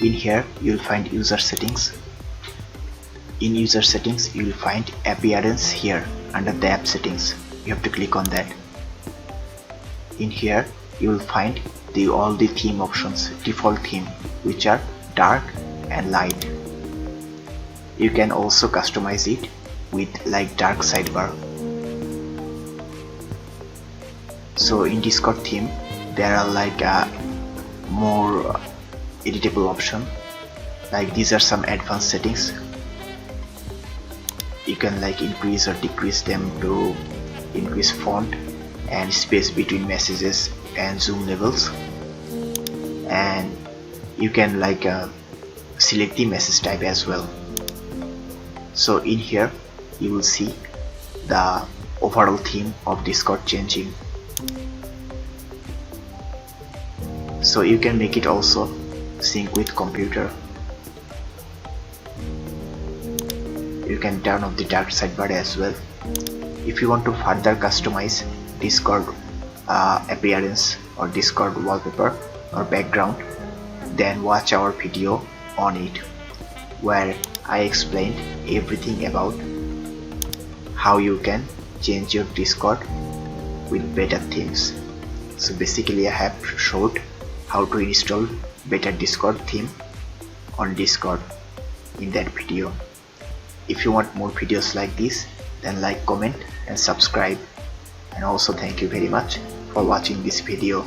In here you will find user settings. In user settings you will find appearance here under the app settings. You have to click on that. In here you will find all the theme options, default theme, which are dark and light. You can also customize it with like dark sidebar. So in Discord theme there are like more editable option, like these are some advanced settings. You can like increase or decrease them to increase font and space between messages and zoom levels, and you can like select the message type as well. So in here you will see the overall theme of Discord changing. So you can make it also sync with computer. You can turn off the dark sidebar as well. If you want to further customize Discord appearance or Discord wallpaper or background, then watch our video on it, where I explained everything about how you can change your Discord with better themes. So basically I have showed how to install better Discord theme on Discord in that video. If you want more videos like this, then like, comment and subscribe, and also thank you very much for watching this video.